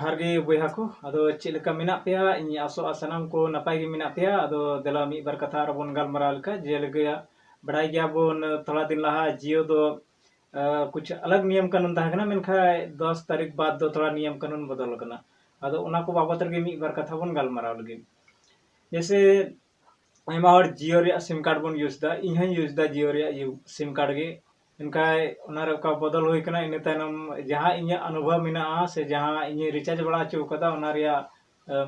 जोहार गे बयहा को अदो चेलका मेना पेया इन आसो आसनाम को नपाय गे मेना पेया अदो देला मी बार कथा रबन गालमारा लेका जेलगा बड़ाई गया बोन थोड़ा दिन लहा जियो दो कुछ अलग नियम कानून था मेनखा 10 तारीख बाद दो थोड़ा नियम कानून बदल करना अदो उना को बाबत गे मी बार कथा बन गालमारा लगे जैसे आयमा और जियो रे सिम कार्ड बन यूज दा इन हन यूज दा जियो रे सिम कार्ड गे इनका उनारे का बदल हुई कना इन तनम जहां इन अनुभव मिना से जहां इन रिचार्ज बड़ा चो कदा उनारिया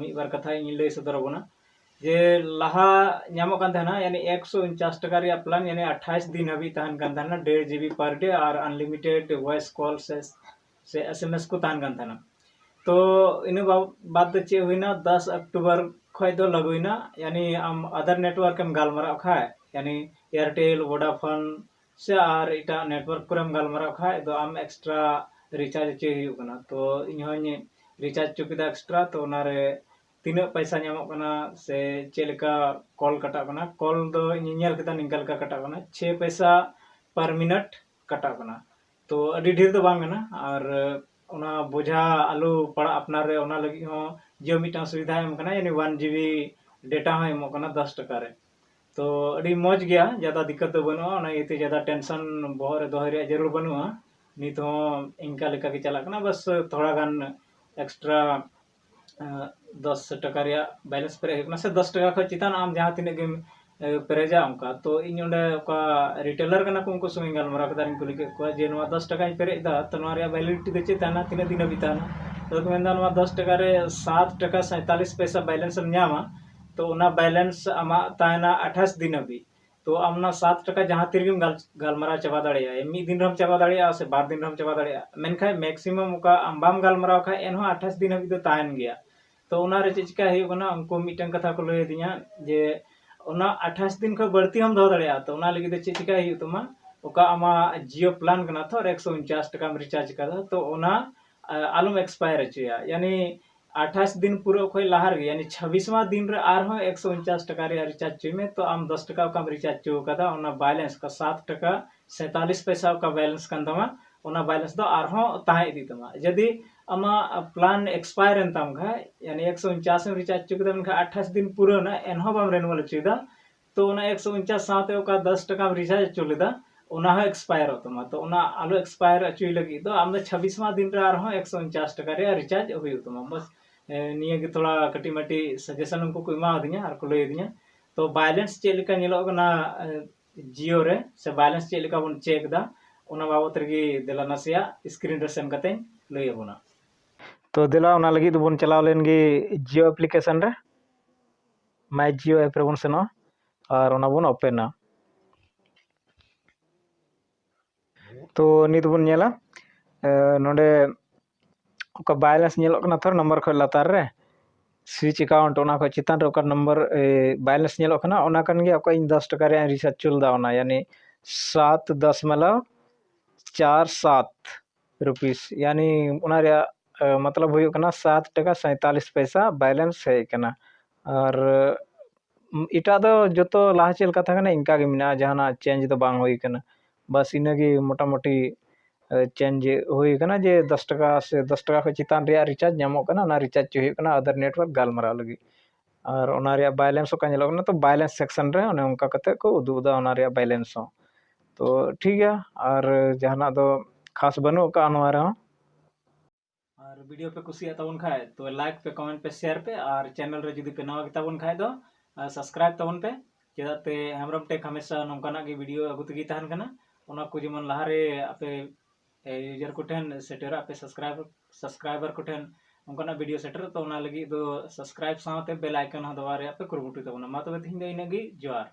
मी बार कथा इन लay सदर बना जे लहा ᱧᱟᱢᱚᱜ ᱠᱟᱱ ᱛᱟᱦᱮᱱᱟ यानी 149 টাকা ᱨᱮᱭᱟᱜ प्लान यानी 28 दिन हाबी तहन कान तहना 1.5 GB पर डे और अनलिमिटेड वॉइस कॉल से एसएमएस को तहन कान तहना तो इन बाद चे हुईना 10 अक्टूबर खय दो लगुइना यानी आम अदर नेटवर्क एम गालमारा खाय यानी एयरटेल वोडाफोन से और इटा नेटवर्क को गालमारा खाय तो आम एक्स्ट्रा रिचार्ज चे हुई कना तो इन हनी रिचार्ज चुकिदा एक्स्ट्रा तो उनारे तीन पैसा नामोना से चेलका कॉल कटा कॉल दो नियल केता निकल का कटा 6 पैसा पर मिनट कटा तो अभी ढेर तो बांगना और उना बोझा आलू पड़ा अपना रे उना लगी हो जियो मिटा सुविधा एम कना यानी 1 GB डेटा हो एमो कना 10 टका रे तो अभी मौज गया ज़्यादा दिक्कत तो बनुआ उना इते ज़्यादा टेंशन बहुत रे दोहरे जरूर बनुआ नित हो इनका लेका के चला कना बस थोड़ा गान एक्स्ट्रा 10 टका बैलेंस पेरे से 10 टका खो चितान आम जहाँ तीन गे पेरेजा उनका तो इन रिटेलर कना को उनको संगे गालमारा कदा कुली के जे 10 टका पेरेदा तो वैलिडिटी दे चेताना तीन दिन बीताना तो 10 टका रे 7 टका 47 पैसा बैलेंस नामा तो उना बैलेंस आमा ताना 28 दिन अभी तो आमना 7 टका जहाँ तीर गालमारा चाबा दाड़िया मी दिन रम चाबा दाड़िया से 12 दिन रम चाबा दाड़िया मेनखा मैक्सिमम उका आम गालमारा खा एनहो 28 दिन अभी तो ताहन गया तो उनारे चिका उनको मिटन कथा को लय दिया जे उना 28 दिन को बढ़ती हम दो दाड़िया तो उना लगी चिका तुमा ओका आमा जियो प्लान कना तो 149 टका में रिचार्ज कदा तो उना आलम एक्सपायर अचुया यानी 28 दिन पूरा कोई लहार यानी 26वां दिन रे आर हो 149 टका रे रिचार्ज चे में तो आम 10 टका का रिचार्ज चो कदा उना बैलेंस का 7 टका 47 पैसा का बैलेंस कन तमा उना बैलेंस दो आर हो ताहे इदी तमा यदि आमा प्लान एक्सपायर एन तम खा यानी 149 में रिचार्ज चुक दम खा 28 दिन पूरा ना एनहो बाम रेनुअल चुदा तो उना 149 साथे का 10 टका रिचार्ज चुलेदा उना हो एक्सपायर होतमा तो उना आलो एक्सपायर अचुई लगी तो आम 26वां दिन रे आर हो 149 टका रे रिचार्ज हुई होतमा बस निये के थोड़ा कटी मटी सजेशन उनको को एमा दिया और को लय दिया तो बैलेंस चे लेका नेलो ना जियो रे से बैलेंस चे लेका बन चेक दा उना बाबत रे देला नसिया स्क्रीन रे सेम कते लय बोना तो दिला उना लगी तो बन चलाव लेन गे जियो एप्लीकेशन रे माय जियो ऐप रे बन सेनो और उना बन ओपन तो नित बन नेला नोडे ओका बैलेंस नेलो कना थोर नंबर ख लातार रे स्विच अकाउंट ओना ख चितान रे ओका नंबर बैलेंस नेलो कना ओना कन गे ओका 10 टका रे रिचार्ज चुल दा ओना यानी 7.47 रुपीस यानी ओना रे मतलब हुई कना 7 टका 47 पैसा बैलेंस है कना और इटा दो जो तो लाहा चल कथा कना इनका गे मिना जहाना चेंज तो बांग हुई कना बस इनगी मोटा मोटी चेंज हुई कना जे 10 टका से 10 टका को चितान रे रिचार्ज नामो कना ना रिचार्ज हुई कना अदर नेटवर्क गालमारा लगी और ओना रे बैलेंस को नेलो कना तो बैलेंस सेक्शन रे ओने उनका कते को उदुदा ओना रे बैलेंस हो तो ठीक है और जहाना दो खास बनो का अनवारा और वीडियो पे कुछ तबन खाए तो लाइक पे कमेंट पे शेयर पे और चैनल रे जुदी पे नवा तबन खाए दो सब्सक्राइब तबन पे चेदाते हेमरम टेक हमेशा नौकाना की वीडियो अगुत गी तहन कना ओना को जेमन लहारे आपे यूजर को ठेन सेटर आपे सब्सक्राइबर को ठेन उनका वीडियो सेटर तो ओना लगी दो सब्सक्राइब साथे बेल आइकन हो दबा रे आपे कुरमुटु तबना मा तबे थिंग दे इनगी जोहार।